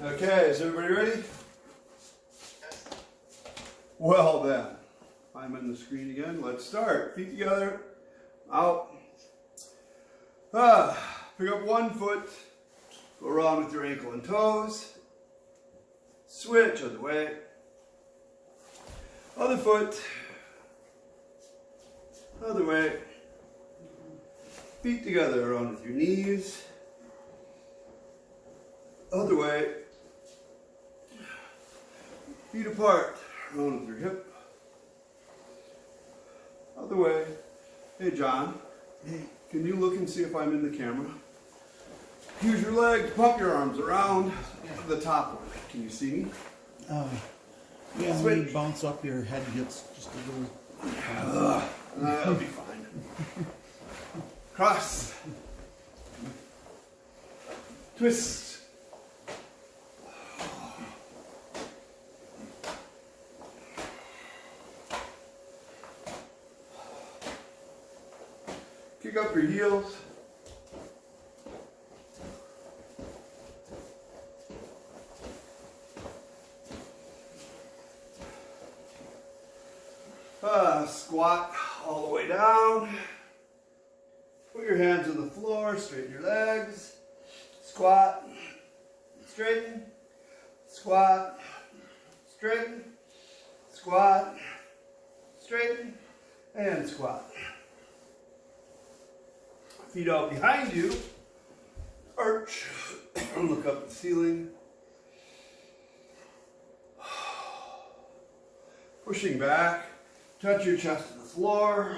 Okay, is everybody ready? Well then, I'm on the screen again. Let's start. Feet together, out. Pick up one foot, go around with your ankle and toes. Switch other way. Other foot, other way. Feet together around with your knees. Other way. Feet apart, around with your hip. Other way. Hey John, can you look and see if I'm in the camera? Use your leg, pump your arms around the top one. Can you see me? Yeah, when you bounce up, your head gets just a little... That'll be fine. Cross. Twist. Kick up your heels. Squat all the way down. Put your hands on the floor, straighten your legs. Squat, straighten, squat, straighten, squat, straighten, and squat. Feet out behind you. Arch. Look up at the ceiling. Pushing back. Touch your chest to the floor.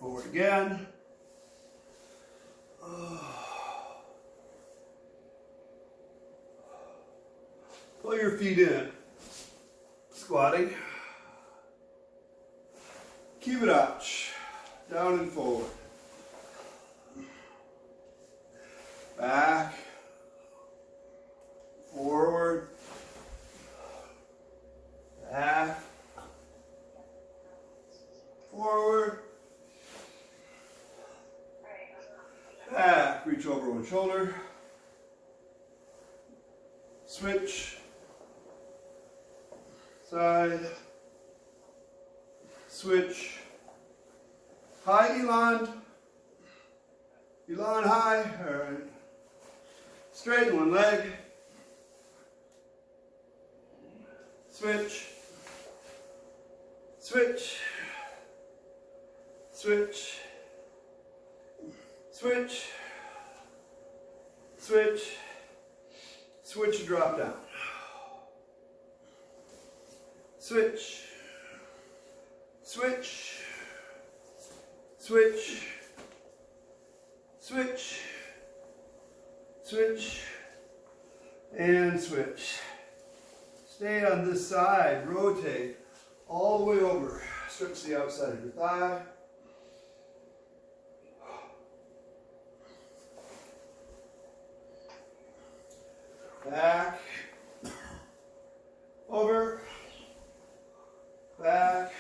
Forward again. Pull your feet in. Squatting. Keep it arch. Down and forward. Back. Forward. Back. Forward. Back. Reach over one shoulder. Switch. Side. Switch. High elan. Elan high. Alright. Straighten one leg. Switch. Switch. Switch. Switch. Switch. Switch and drop down. Switch. Switch. Switch. Switch. Switch. And switch. Stay on this side. Rotate all the way over. Stretch the outside of your thigh. Back. Over. Back.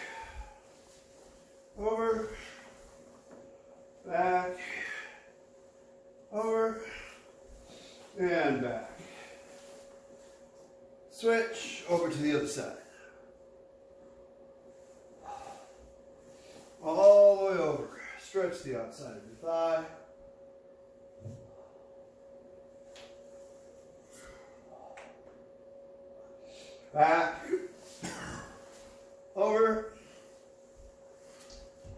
Over. Back. Over. And back. Switch over to the other side. All the way over. Stretch the outside of your thigh. Back. Over.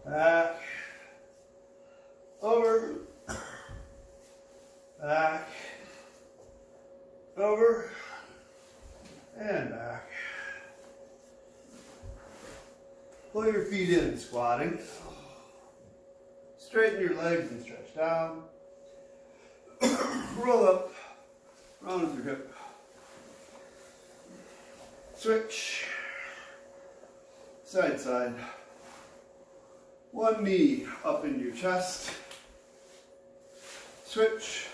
Back. Over. Back. Over. And back. Pull your feet in, squatting. Straighten your legs and stretch down. Roll up, round with your hip. Switch. Side, side. One knee up in your chest. Switch.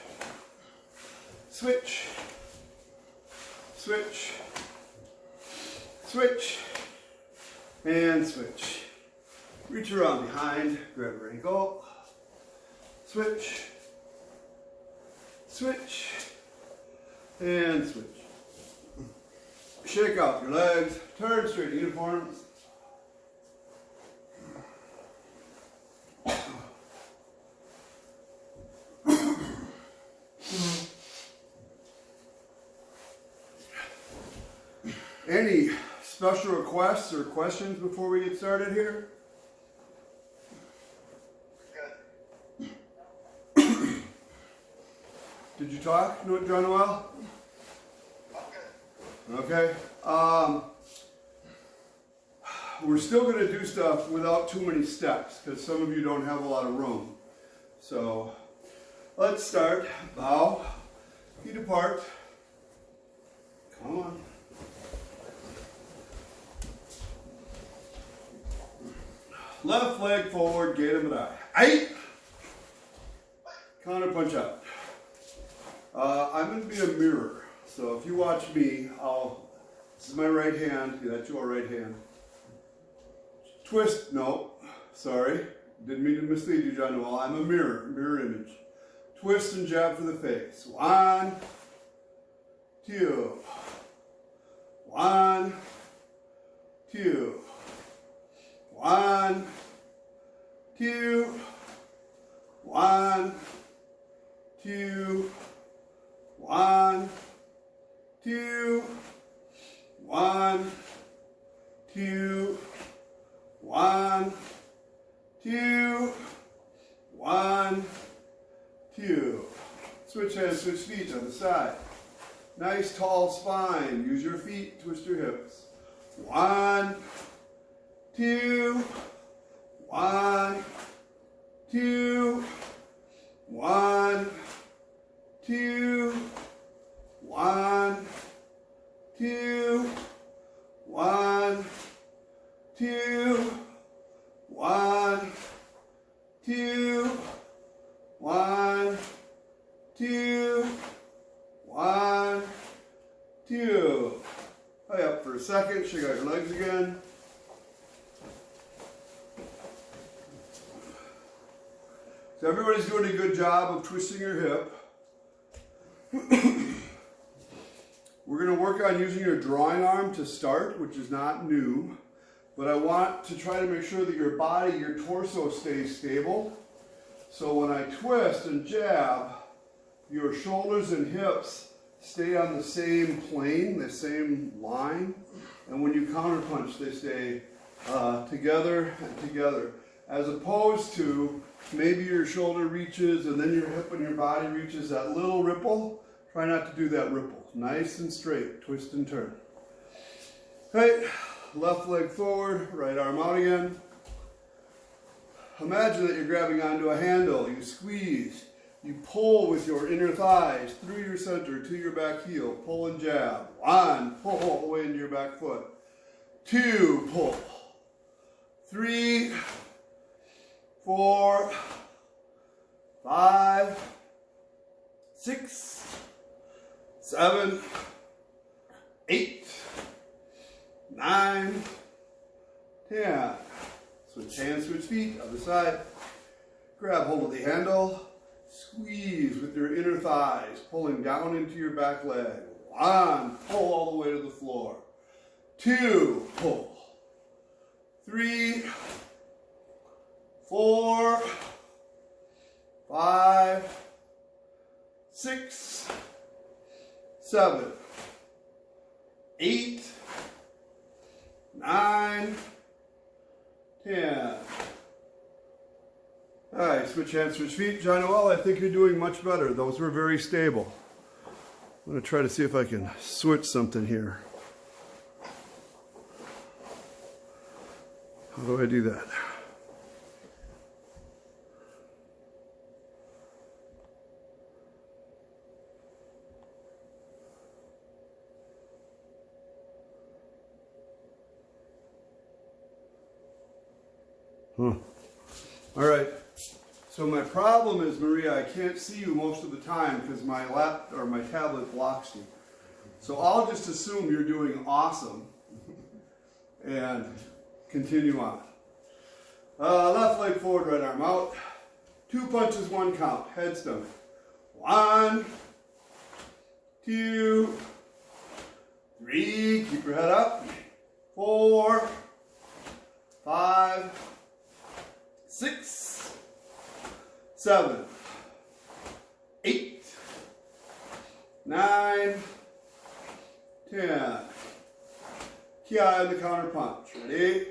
Switch. Switch. Switch. And switch. Reach around behind, grab your ankle. Switch. switch, and switch. Shake out your legs, turn straight uniforms. Any special requests or questions before we get started here? Good. Did you talk, John Noel? Okay. We're still going to do stuff without too many steps because some of you don't have a lot of room. So let's start. Bow, feet apart. Come on. Left leg forward, gate of an eye. Aight! Counter punch out. I'm going to be a mirror. So if you watch me, this is my right hand. That's your right hand. Twist, no, sorry. Didn't mean to mislead you, John Noel. I'm a mirror image. Twist and jab for the face. 1, 2. 1, 2. 1, 2. 1, 2. 1, 2. 1, 2. 1, 2. 1, 2. Switch hands, switch feet on the side. Nice tall spine. Use your feet, twist your hips. 1, 2. 1, 2. 1, 2. 1, 2. 1, 2. 1, 2. 1, 2. 1, 2. High up for a second. Shake out your legs again. So everybody's doing a good job of twisting your hip. We're going to work on using your drawing arm to start, which is not new. But I want to try to make sure that your body, your torso stays stable. So when I twist and jab, your shoulders and hips stay on the same plane, the same line. And when you counterpunch, they stay together and together. As opposed to maybe your shoulder reaches and then your hip and your body reaches that little ripple. Try not to do that ripple. Nice and straight. Twist and turn. Right. Left leg forward, right arm out again. Imagine that you're grabbing onto a handle. You squeeze. You pull with your inner thighs through your center to your back heel. Pull and jab. 1, pull all the way into your back foot. 2, pull. 3, 4, 5, 6, 7, 8, 9, 10. Switch hands, switch feet, other side. Grab hold of the handle. Squeeze with your inner thighs, pulling down into your back leg. 1, pull all the way to the floor. 2, pull. 3, 4, 5, 6, 7, 8, 9, 10. All right, switch hands, switch feet. John Noel, I think you're doing much better. Those were very stable. I'm going to try to see if I can switch something here. How do I do that? All right. So my problem is, Maria, I can't see you most of the time because my my tablet blocks you. So I'll just assume you're doing awesome and continue on. Left leg forward, right arm out. 2 punches, 1 count. Head stomach. 1, 2, 3, keep your head up, 4, 5, 6, 7, 8, 9, 10. Key on the counter punch. Ready?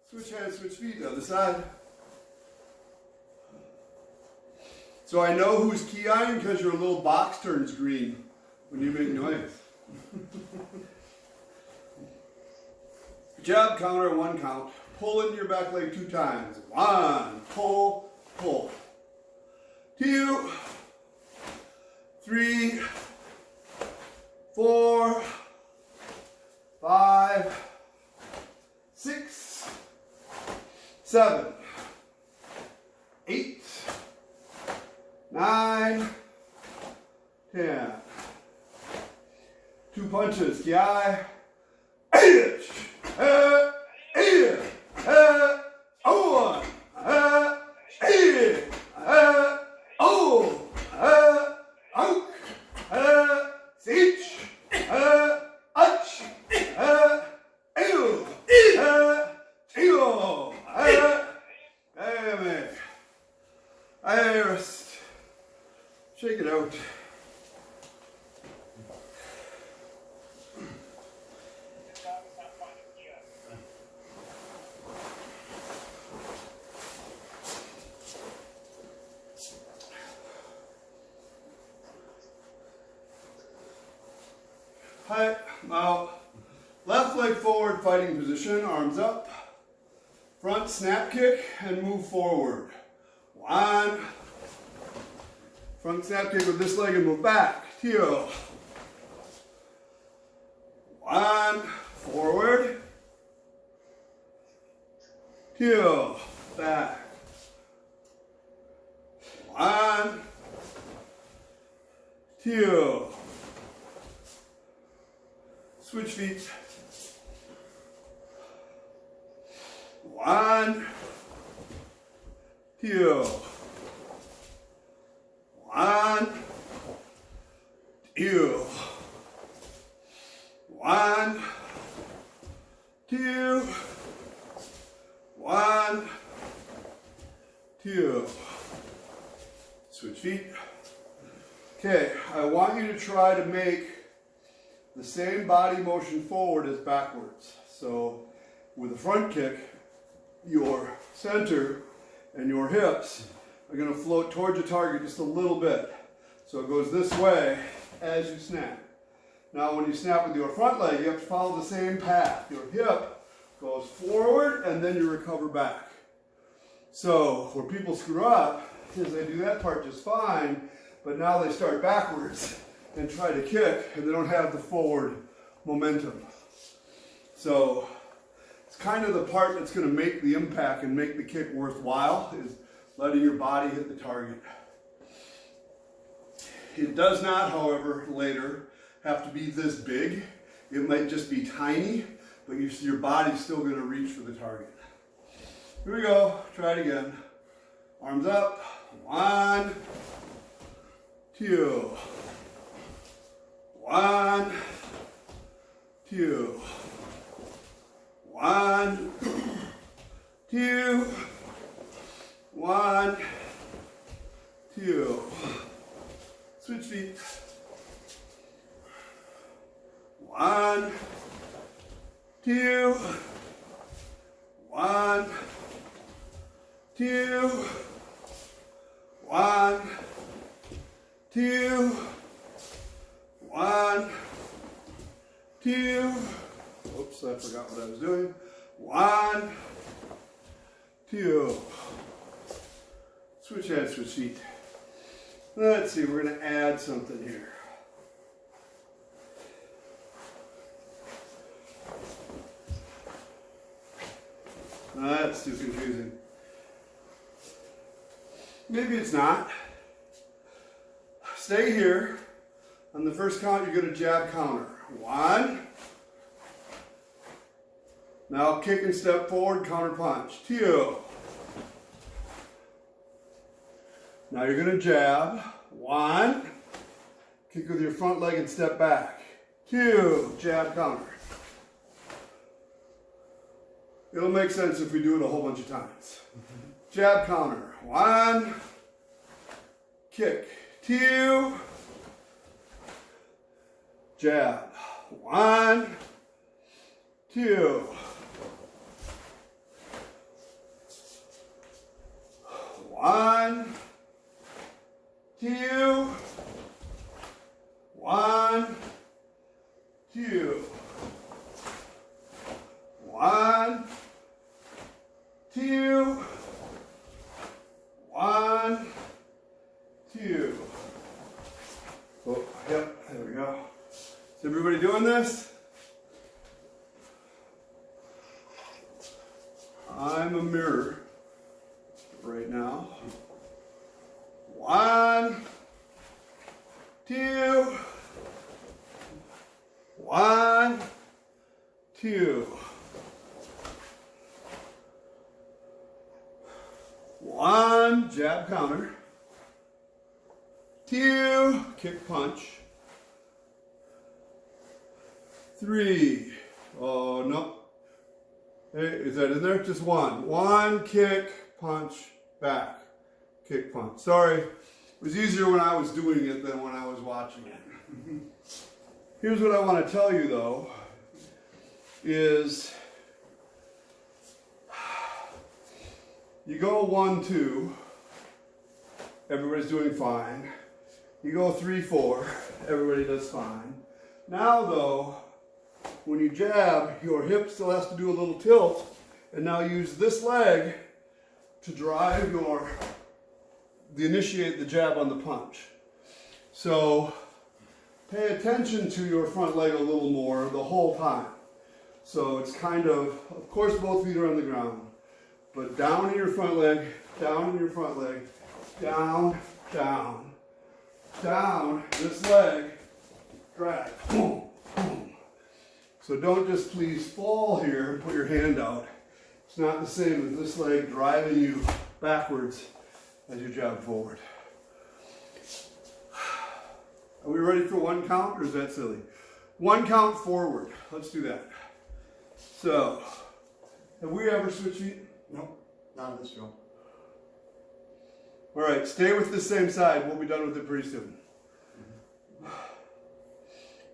Switch hands, switch feet, the other side. So I know who's keying because your little box turns green when you make noise. Good job, counter, 1 count. Pull into your back leg 2 times. 1, pull, pull. 2, 3, 4, 5, 6, 7, 8, 9, 10. 2 punches. Ki. 1. Shake it out. Hi, now left leg forward, fighting position, arms up, front snap kick, and move forward. 1. Front snap kick with this leg and move back. 2. 1. Forward. 2. Back. 1. 2. Switch feet. 1. 2. 1, 2, 1, 2, 1, 2. Switch feet. Okay, I want you to try to make the same body motion forward as backwards. So with a front kick, your center and your hips are going to float towards your target just a little bit. So it goes this way as you snap. Now when you snap with your front leg, you have to follow the same path. Your hip goes forward and then you recover back. So where people screw up is they do that part just fine, but now they start backwards and try to kick and they don't have the forward momentum. So it's kind of the part that's going to make the impact and make the kick worthwhile, is letting your body hit the target. It does not, however, later have to be this big. It might just be tiny, but your body's still going to reach for the target. Here we go. Try it again. Arms up. 1, 2. 1, 2. 1, 2. 1, 2. Switch feet. 1, 2. 1, 2. 1, 2. 1, 2. Oops, I forgot what I was doing. 1, 2. Switch hands, switch feet. Let's see, we're going to add something here. That's too confusing. Maybe it's not. Stay here. On the first count, you're going to jab counter. 1. Now kick and step forward, counter punch. 2. Now you're going to jab. 1. Kick with your front leg and step back. 2. Jab counter. It'll make sense if we do it a whole bunch of times. Jab counter. 1. Kick. 2. Jab. 1. 2. 1. 2. 1. 2. 1. 2. 1. 2. Oh, yep, there we go. Is everybody doing this? I'm a mirror right now. 1, 2, 1, 2. 1, jab counter. 2, kick punch. 3, oh no. Hey, is that in there? Just 1. 1, kick, punch, back. Kick, punch. Sorry, it was easier when I was doing it than when I was watching it. Here's what I want to tell you though, is you go 1, 2, everybody's doing fine. You go 3, 4, everybody does fine. Now though, when you jab, your hip still has to do a little tilt, and now use this leg to drive initiate the jab on the punch. So pay attention to your front leg a little more the whole time. So it's kind of course both feet are on the ground, but down in your front leg, down in your front leg, down, down, down, this leg, drag, boom, boom. So don't just please fall here and put your hand out. It's not the same as this leg driving you backwards as you jab forward. Are we ready for 1 count, or is that silly? 1 count forward. Let's do that. So, have we ever switched feet? Nope, not on this drill. All right, stay with the same side. We'll be done with it pretty soon.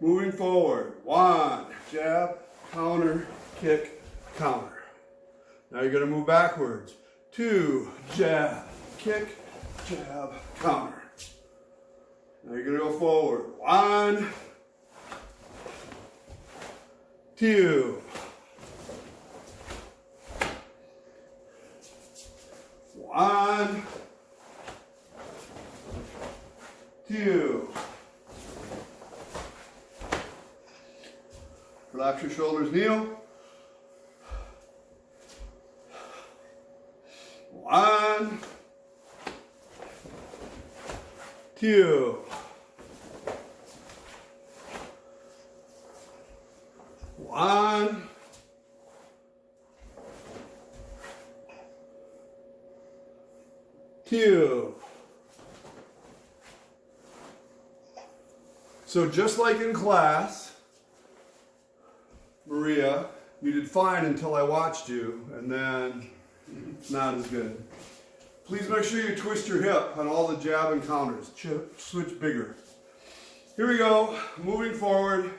Moving forward. 1, jab, counter, kick, counter. Now you're going to move backwards. 2, jab, kick, jab, counter. Now you're going to go forward. 1, 2, 1, 2. Relax your shoulders, kneel. 1, 2. 1, 2. So just like in class, Maria, you did fine until I watched you, and then it's not as good. Please make sure you twist your hip on all the jab and counters. Switch bigger. Here we go, moving forward.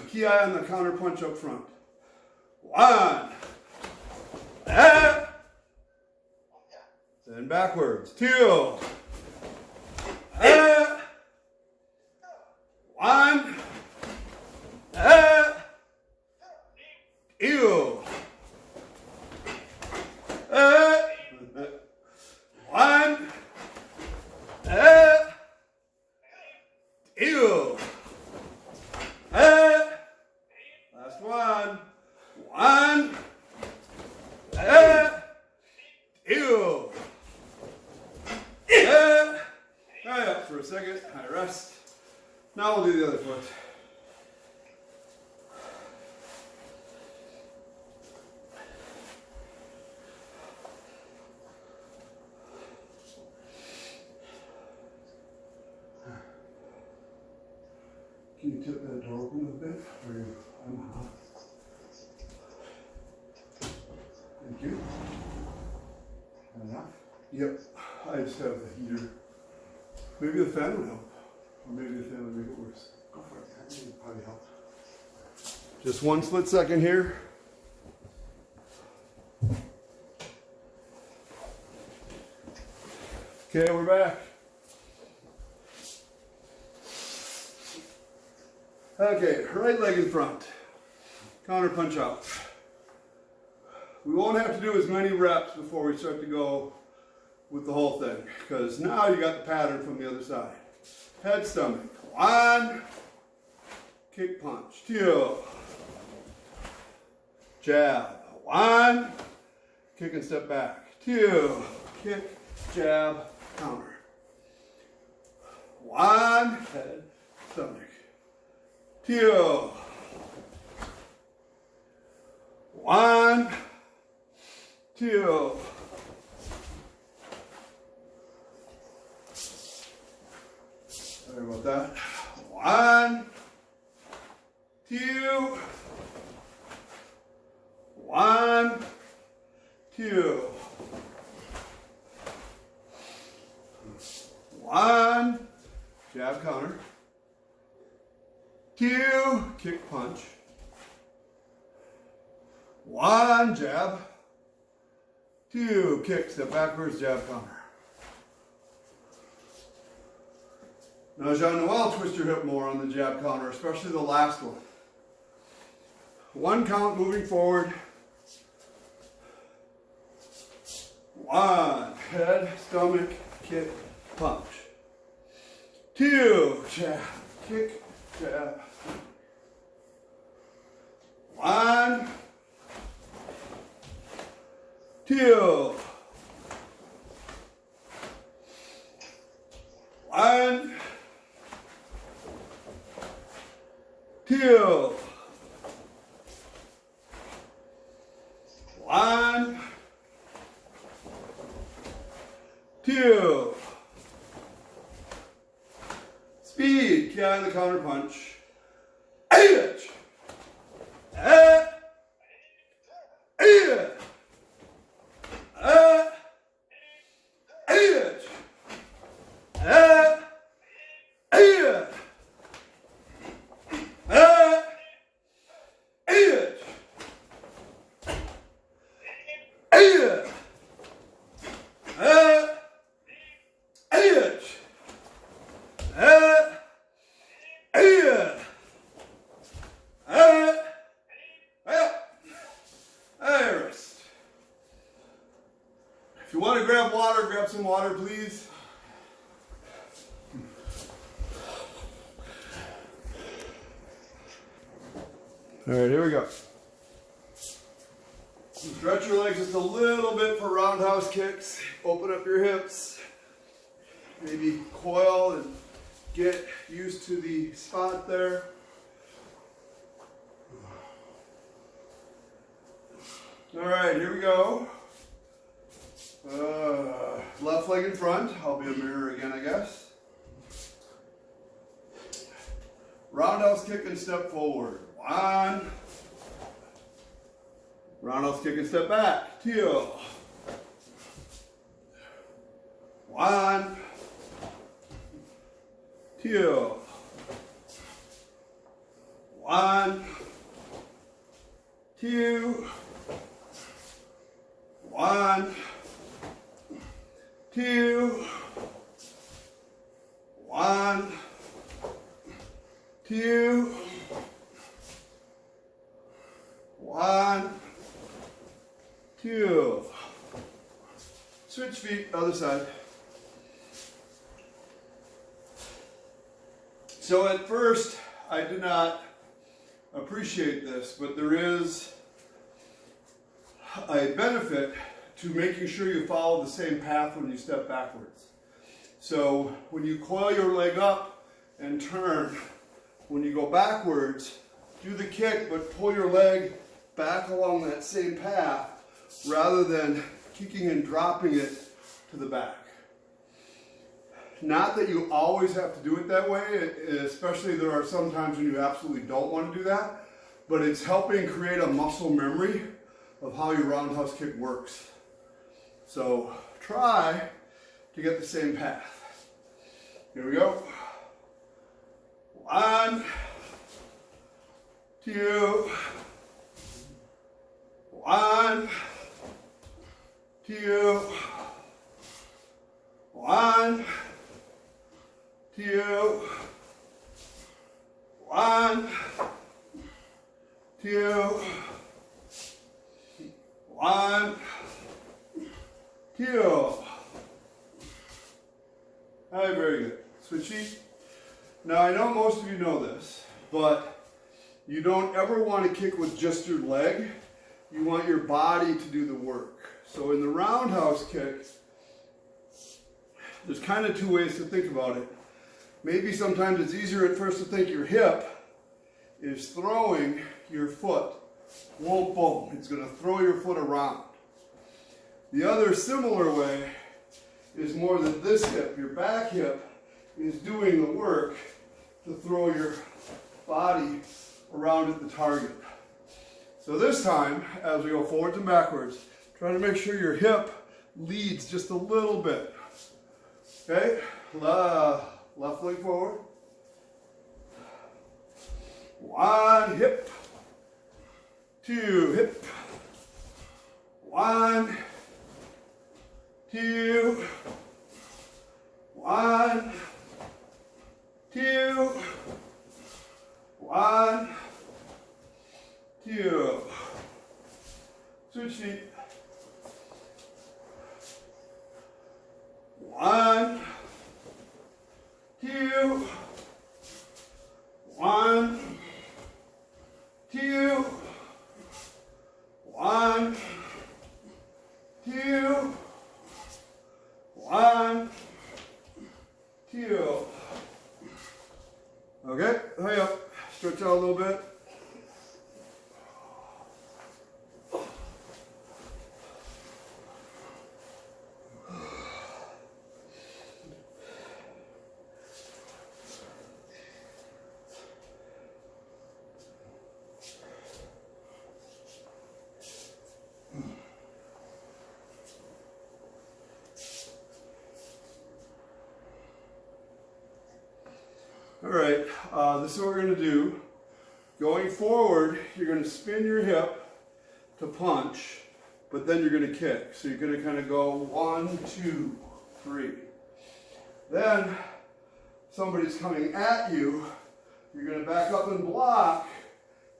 Key eye on the counter punch up front. 1, then backwards. 2, 1, 2, 1, 2. Last one. 1, 2. second. I rest. Now we'll do the other foot. Can you tip that door open a bit? I'm hot. Thank you. Enough? Yep. I just have the heater. Maybe the fan would help. Or maybe the fan would make it worse. Go for it. That would probably help. Just one split second here. Okay, we're back. Okay, right leg in front. Counter punch out. We won't have to do as many reps before we start to go with the whole thing, because now you got the pattern from the other side. Head, stomach. 1, kick, punch. 2, jab. 1, kick and step back. 2, kick, jab, counter. 1, head, stomach. 2, 1, 2. Sorry about that. 1, 2, 1, 2. 1, jab, counter. 2, kick, punch. 1, jab. 2, kick, step backwards, jab, counter. Now, Jean-Noel, twist your hip more on the jab counter, especially the last one. 1 count moving forward. 1, head, stomach, kick, punch. 2, jab, kick, jab. 1, 2, 1, 2, 1, 2. Speed, yeah, the counter punch. H. If you want to grab water, grab some water, please. All right, here we go. Stretch your legs just a little bit for roundhouse kicks. Open up your hips. Maybe coil and get used to the spot there. All right, here we go. Left leg in front. I'll be a mirror again, I guess. Roundhouse kick and step forward. 1. Roundhouse kick and step back. 2. 1. 2. 1. 2. 1. 2. 1. 2. 1. 2. Switch feet, other side. So at first, I did not appreciate this, but there is a benefit to making sure you follow the same path when you step backwards. So when you coil your leg up and turn, when you go backwards, do the kick, but pull your leg back along that same path rather than kicking and dropping it to the back. Not that you always have to do it that way, especially there are some times when you absolutely don't want to do that, but it's helping create a muscle memory of how your roundhouse kick works. So try to get the same path. Here we go. 1, 2, 1, 2, 1, 2, 1, 2, 1, 2. All right, very good. Switch feet. Now I know most of you know this, but you don't ever want to kick with just your leg. You want your body to do the work. So in the roundhouse kick, there's kind of 2 ways to think about it. Maybe sometimes it's easier at first to think your hip is throwing your foot. Boom, boom. It's going to throw your foot around. The other similar way is more that this hip, your back hip, is doing the work to throw your body around at the target. So this time, as we go forwards and backwards, try to make sure your hip leads just a little bit. Okay? Left leg forward. 1 hip. 2 hip. 1, 2, 1, 2, 1, 2. Switch feet. 1, 2, 1, 2, 1, 2, 1, 2. Okay, hurry up. Stretch out a little bit. All right, this is what we're going to do. Going forward, you're going to spin your hip to punch, but then you're going to kick. So you're going to kind of go 1, 2, 3. Then somebody's coming at you, you're going to back up and block,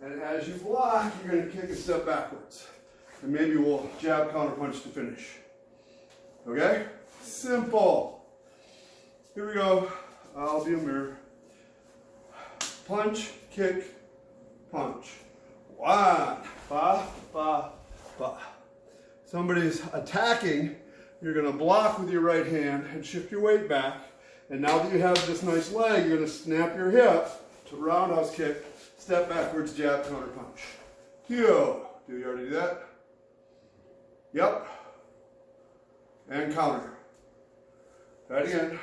and as you block, you're going to kick a step backwards. And maybe we'll jab, counter punch to finish. Okay? Simple. Here we go. I'll be a mirror. Punch, kick, punch. 1, ba, ba, ba. Somebody's attacking, you're going to block with your right hand and shift your weight back. And now that you have this nice leg, you're going to snap your hip to roundhouse kick, step backwards, jab, counter punch. 2. Do you already do that? Yep. And counter. Try it again.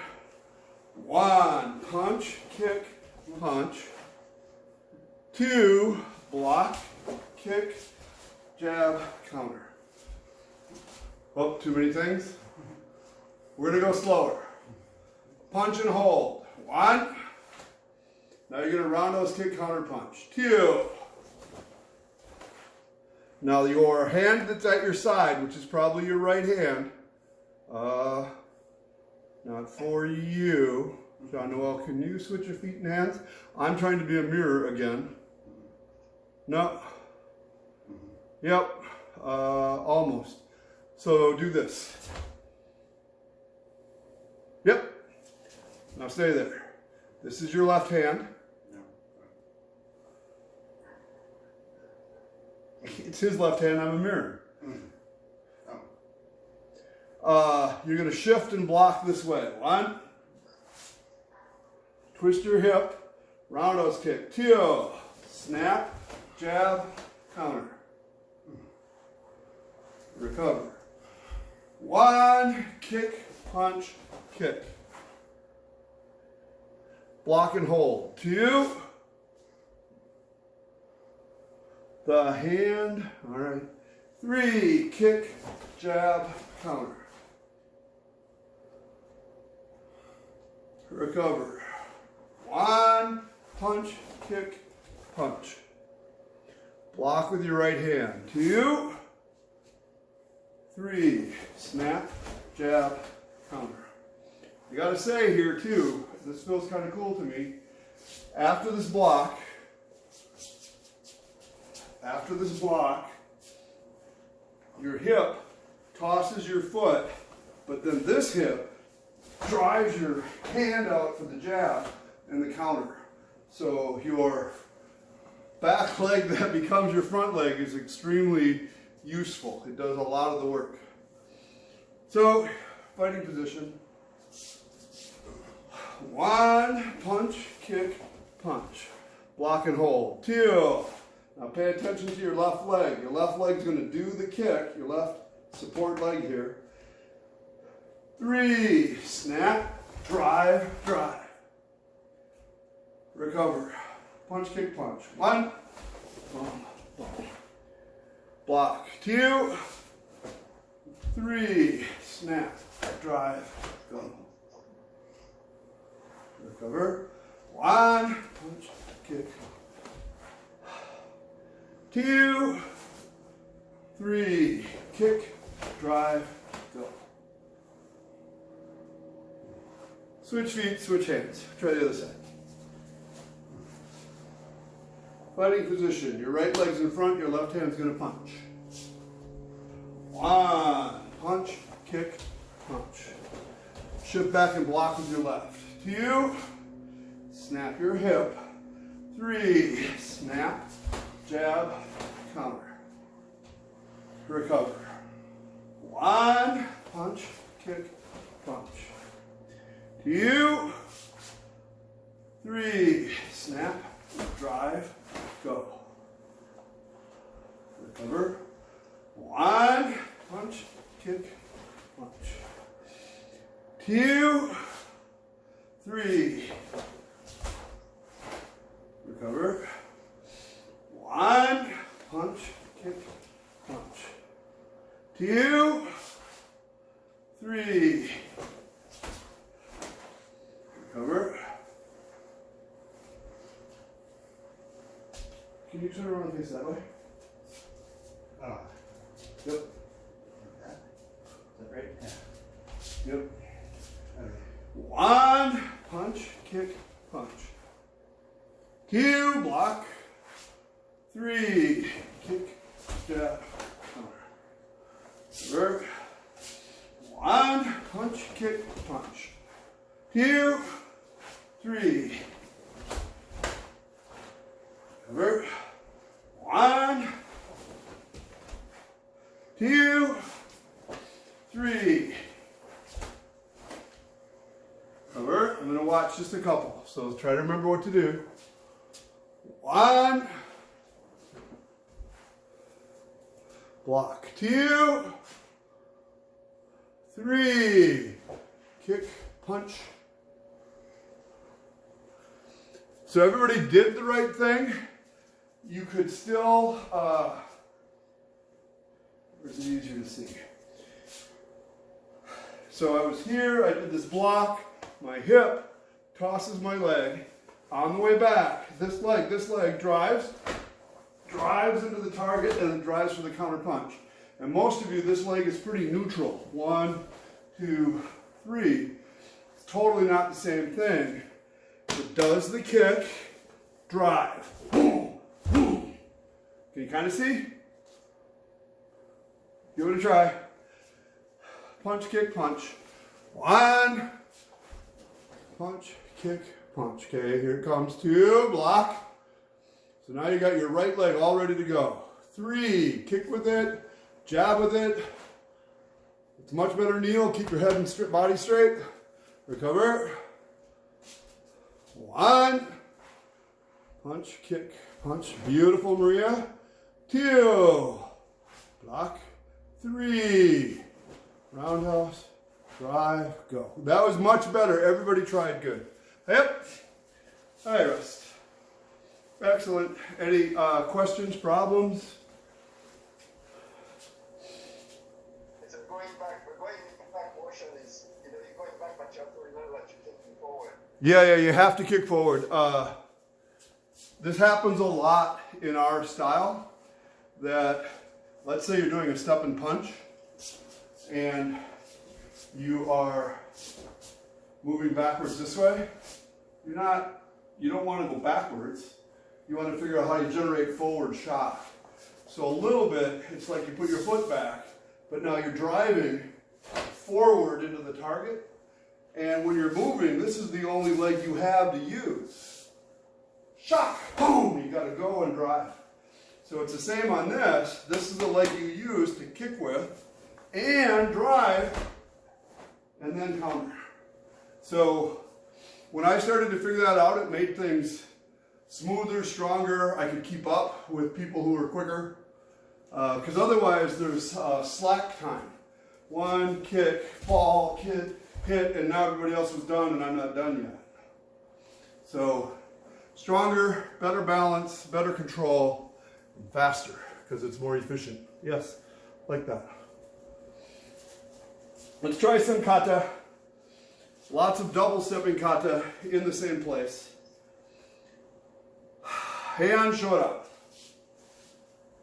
1, punch, kick, punch. 2, block, kick, jab, counter. Oh, too many things? We're going to go slower. Punch and hold. 1. Now you're going to roundhouse kick, counter punch. 2. Now your hand that's at your side, which is probably your right hand, not for you. John Noel, can you switch your feet and hands? I'm trying to be a mirror again. No. Yep. Almost. So do this. Yep. Now stay there. This is your left hand. It's his left hand, I'm a mirror. You're going to shift and block this way. 1, twist your hip, roundhouse kick. 2, snap, jab, counter. Recover. 1, kick, punch, kick. Block and hold. 2. The hand. All right. 3, kick, jab, counter. Recover. 1, punch, kick, punch. Block with your right hand. 2, 3, snap, jab, counter. I gotta say here too, this feels kind of cool to me. After this block, your hip tosses your foot, but then this hip drives your hand out for the jab and the counter. So your back leg that becomes your front leg is extremely useful. It does a lot of the work. So, fighting position. 1, punch, kick, punch. Block and hold. 2. Now pay attention to your left leg. Your left leg's going to do the kick. Your left support leg here. 3, snap, drive, drive. Recover. Punch, kick, punch. 1, boom, boom. Block. 2, 3, snap, drive, go. Recover. 1, punch, kick. 2, 3, kick, drive, go. Switch feet, switch hands. Try the other side. Fighting position. Your right leg's in front, your left hand's going to punch. 1, punch, kick, punch. Shift back and block with your left. 2, snap your hip. 3, snap, jab, counter. Recover. 1, punch, kick, punch. 2, 3, snap, drive, go. Recover. 1, punch, kick, punch. 2, 3. Recover. 1, punch, kick, punch. 2, 3. Recover. Can you turn around and face that way? Yep. Is that right? Yeah. Yep. 1, punch, kick, punch. 2, block. 3, kick, jab, counter. Work. 1, punch, kick, punch. 2, 3. Work. 1, 2, 3. Cover. I'm going to watch just a couple, so try to remember what to do. 1, block. 2, 3, kick, punch. So everybody did the right thing. You could still, where's it easier to see? So I was here, I did this block, my hip tosses my leg. On the way back, this leg drives into the target and then drives for the counter punch. And most of you, this leg is pretty neutral. 1, 2, 3. It's totally not the same thing. It does the kick, drive. Boom, boom. Can you kind of see? Give it a try. Punch, kick, punch. 1, punch, kick, punch. Okay, here it comes. 2, block. So now you got your right leg all ready to go. 3, kick with it, jab with it. It's much better kneel. Keep your head and body straight. Recover. 1. Punch, kick, punch. Beautiful, Maria. 2. Block. 3. Roundhouse, drive, go. That was much better. Everybody tried good. Yep. All right, rest. Excellent. Any questions, problems? It's a going back motion is, you're going back, but you have to remember that you're kicking forward. Yeah, you have to kick forward. This happens a lot in our style, that let's say you're doing a step and punch and you are moving backwards this way. You don't want to go backwards. You want to figure out how you generate forward shock. So a little bit, it's like you put your foot back, but now you're driving forward into the target. And when you're moving, this is the only leg you have to use. Shock, boom, you got to go and drive. So it's the same on this. This is the leg you use to kick with and drive and then counter. So when I started to figure that out, it made things smoother, stronger. I could keep up with people who were quicker. Because otherwise there's slack time. 1, kick, fall, kick, hit, and now everybody else was done and I'm not done yet. So stronger, better balance, better control, and faster because it's more efficient. Yes, like that. Let's try some kata. Lots of double stepping kata in the same place. Heian shora.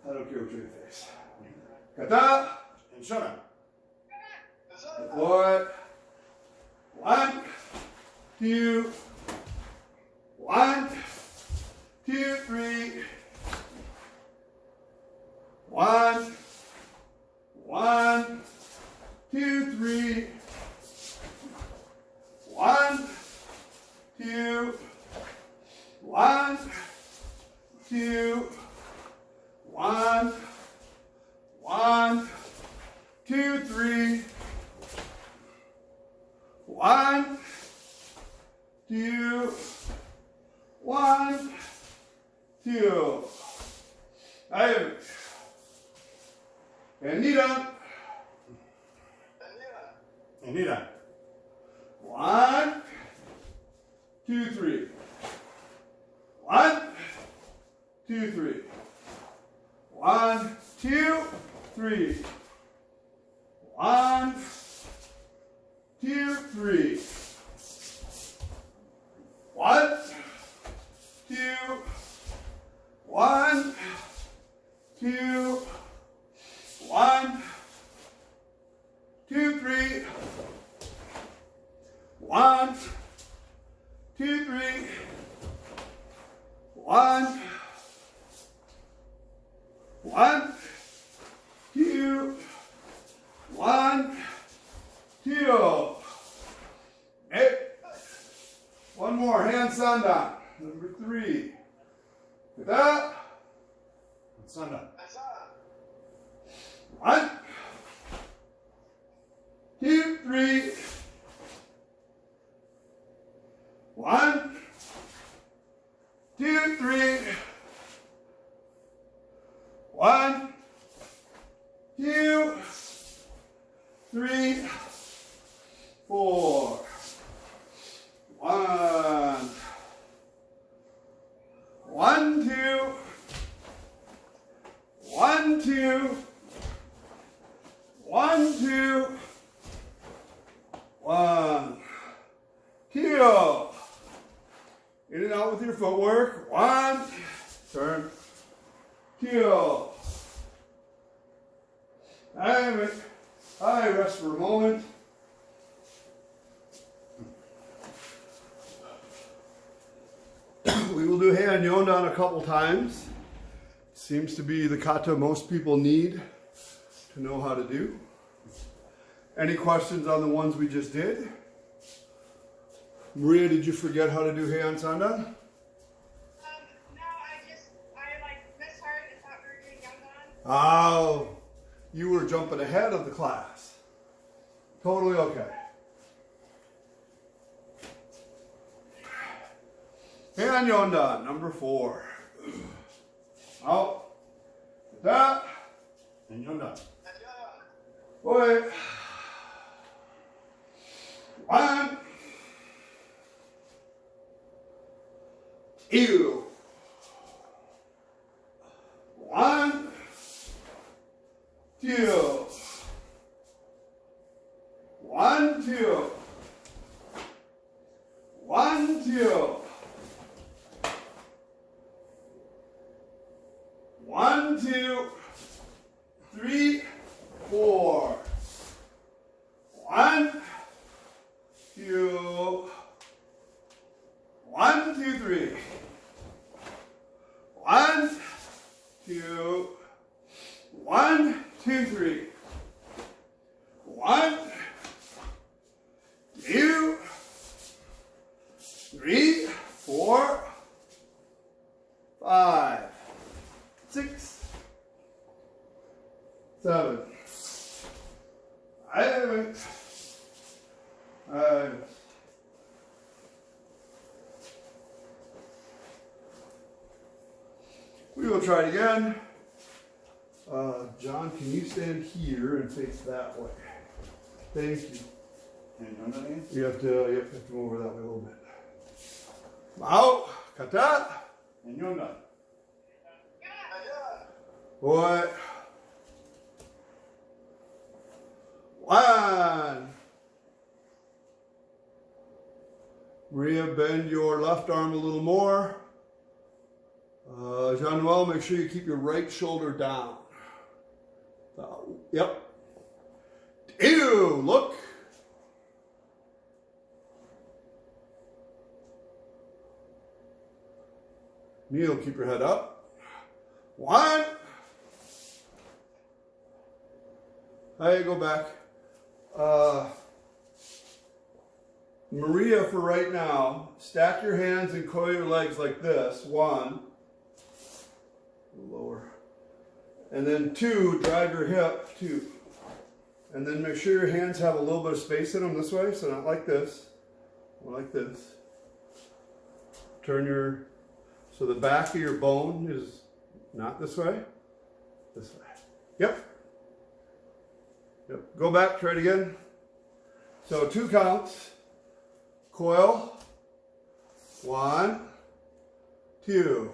I don't care what your face. Kata and shora. Boy. 1, 2, 1, 2, 3. 1, 1, 2, 3. 1, 2, 1, 2, 1, 1, 2, 3. 1, 2, 1, 2. Aí, Anita. 1, 2, 3. 1, 2, 3. 1, 2, 3. 1, 2, 3. 1, 2, 1, 2, 1, 2, 3. 1, 2, 3. 1, 1, 2, 1, 2. Hey. One more, hand sandan. Number 3. Get that. Sandan. 1, 2, 3. 1, 2, 3. 1, 2, 3, 4. 1, 1, 2, 1, 2, 1, 2, 1, 2. In and out with your footwork. 1, turn, 2. I rest for a moment. We will do Heian Yondan a couple times. Seems to be the kata most people need to know how to do. Any questions on the ones we just did? Maria, did you forget how to do Heian Sandan? No, I misheard and thought we were doing Yondan. Oh, you were jumping ahead of the class. Totally okay. And Yondan, number 4. Out. Kata. And you're done. And yeah, Boy. 1, 2. 1, 2. 1, 2. 1, 2. 1, 2, 3, 4. 1, 2. 1, 2, 3. 1, 2. 1, 2, 3. 1, 2, 3, 4, 5, 6, 7, 8, 9. We will try it again. John, can you stand here and face that way? Thank you. And you're done again? You have to move over that way a little bit. Out. Kata. And you're done. and yeah. Boy. 1. Maria, bend your left arm a little more. Jean-Noel, make sure you keep your right shoulder down. Yep. 2. Look. Neil, keep your head up. 1. Hey, go back. Maria, for right now, stack your hands and coil your legs like this. 1. Lower. And then 2, drive your hip. 2. And then make sure your hands have a little bit of space in them this way, so not like this. More like this. Turn your, so the back of your bone is not this way. This way. Yep. Yep. Go back, try it again. So 2 counts. Coil. 1, 2.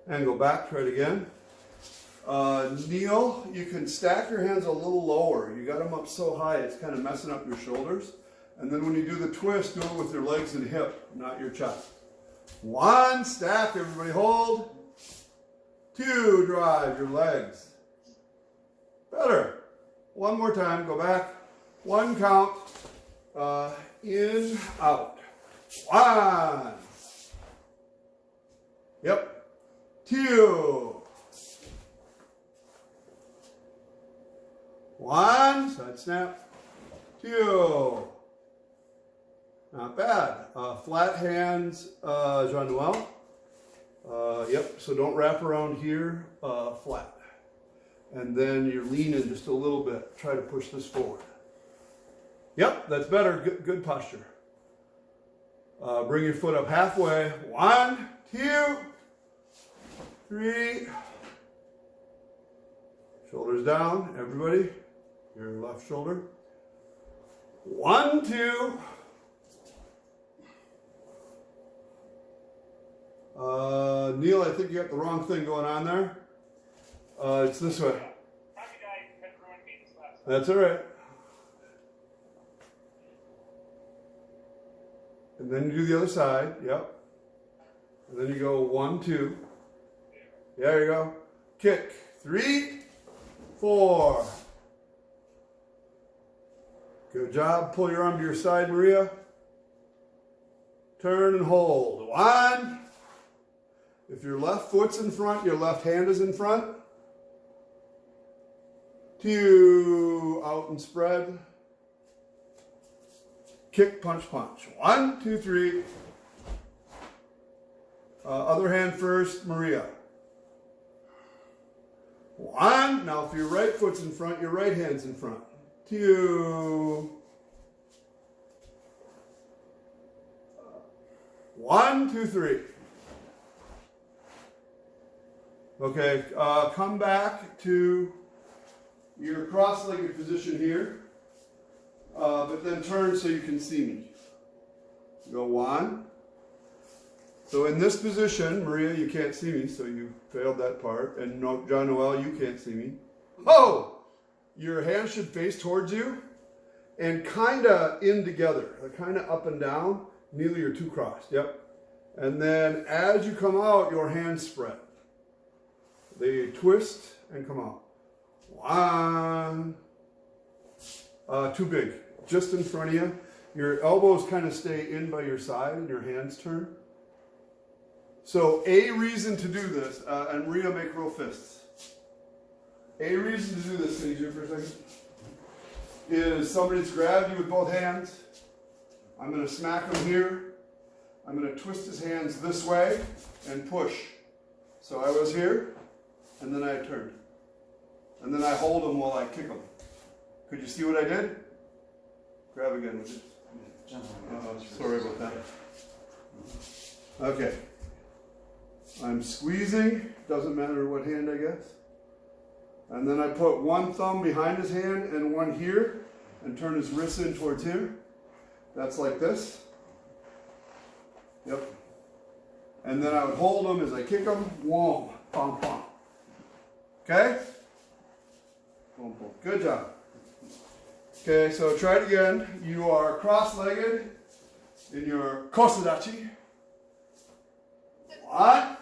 And go back, try it again. Neil, you can stack your hands a little lower. You got them up so high, it's kind of messing up your shoulders. And then when you do the twist, do it with your legs and hip, not your chest. 1, stack, everybody hold. 2, drive your legs. Better. 1 more time, go back. 1 count. In, out. 1. Yep. 2. 1. Side snap. 2. Not bad. Flat hands, Jean-Noel. Yep, so don't wrap around here, flat. And then you're leaning just a little bit. Try to push this forward. Yep, that's better. Good posture. Bring your foot up halfway. 1, 2, 3. Shoulders down, everybody. Your left shoulder. 1, 2. Neil, I think you got the wrong thing going on there. It's this way. That's all right. And then you do the other side. Yep. And then you go 1, 2. There you go. Kick. 3, 4. Good job. Pull your arm to your side, Maria. Turn and hold. 1. If your left foot's in front, your left hand is in front. 2. Out and spread. Kick, punch, punch. 1, 2, 3. Other hand first, Maria. 1. Now if your right foot's in front, your right hand's in front. 2. 1, 2, 3. Okay, come back to your cross-legged position here, but then turn so you can see me. Go 1. So in this position, Maria, you can't see me, so you failed that part. And no, John Noel, you can't see me. Oh! Your hands should face towards you and kind of in together. They're kind of up and down. Neither you're too crossed. Yep. And then as you come out, your hands spread. They twist and come out. 1. Too big. Just in front of you. Your elbows kind of stay in by your side and your hands turn. So a reason to do this, and Maria, make real fists. A reason to do this, can you do it for a second? Is somebody's grabbed you with both hands. I'm going to smack him here. I'm going to twist his hands this way and push. So I was here, and then I turned. And then I hold him while I kick him. Could you see what I did? Grab again, would you? Sorry about that. Okay. I'm squeezing, doesn't matter what hand I guess. And then I put one thumb behind his hand and one here and turn his wrists in towards here. That's like this. Yep. And then I would hold him as I kick him. Whoa, pom pom. Okay? Boom, boom. Good job. Okay, so try it again. You are cross-legged in your kosadachi. What?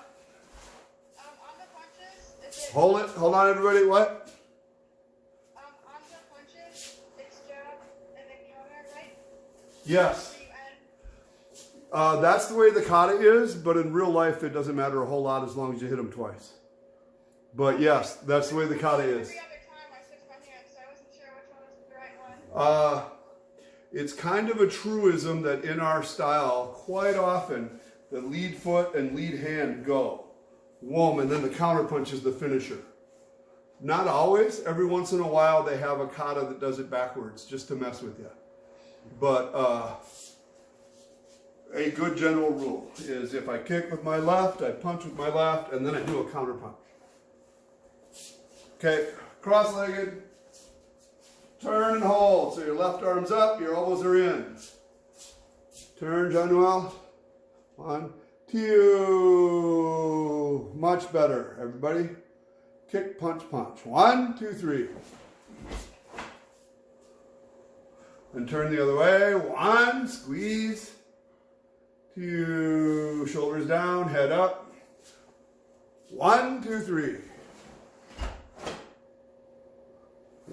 On the punches, is it... Hold it. Hold on, everybody. What? on the punches, it's jab and then counter, right? Yes. So you end... That's the way the kata is, but in real life, it doesn't matter a whole lot as long as you hit them twice. But yes, that's the way the kata is. Every other time I switched my hands, so I wasn't sure which one was the right one. It's kind of a truism that in our style, quite often, the lead foot and lead hand go. Whoom, and then the counter punch is the finisher. Not always. Every once in a while, they have a kata that does it backwards, just to mess with you. But a good general rule is if I kick with my left, I punch with my left, and then I do a counter punch. Okay, cross-legged. Turn and hold. So your left arm's up, your elbows are in. Turn, John Noel. 1, 2. Much better, everybody. Kick, punch, punch. 1, 2, 3. And turn the other way. 1, squeeze. 2, shoulders down, head up. 1, 2, 3.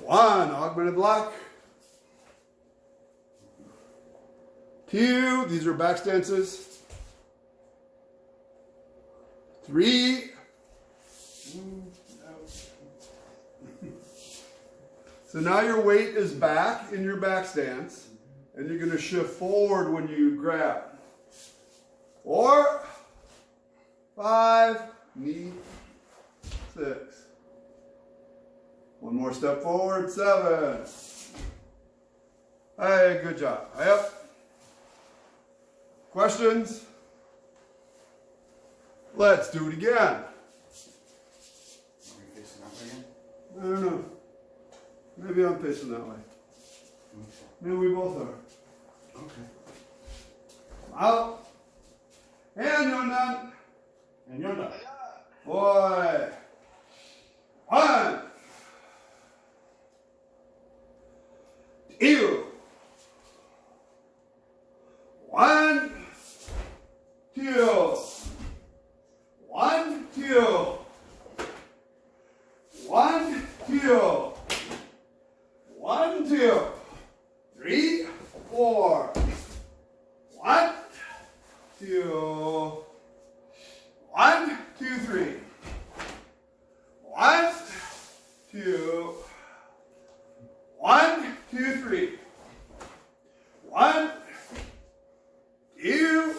1, augmented block. 2, these are back stances. 3. So now your weight is back in your back stance, and you're going to shift forward when you grab. 4, 5, knee, 6. One more step forward, 7. Hey, good job. Yep. Questions? Let's do it again. Are we facing that way again? I don't know. Maybe I'm facing that way. Maybe we both are. Okay. Out. And you're done. And you're done. Boy. 1. 2. 1, 2. 1, 2. 1, 2. 1, 2. 3, 4. 1, 2. 1, 2, 3. 1, 2. 1, 2, 3. 1, 2,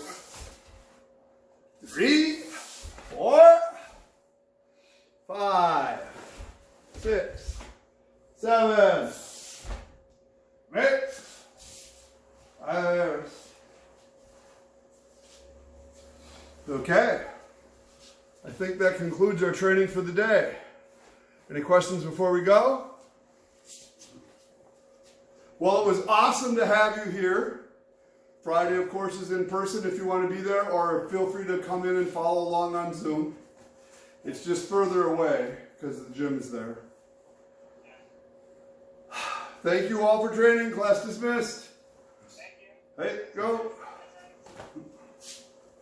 3, 4, 5, 6, 7, 8, 9, Okay. I think that concludes our training for the day. Any questions before we go? Well, it was awesome to have you here. Friday, of course, is in person if you want to be there, or feel free to come in and follow along on Zoom. It's just further away because the gym is there. Thank you all for training. Class dismissed. Thank you. Hey, go.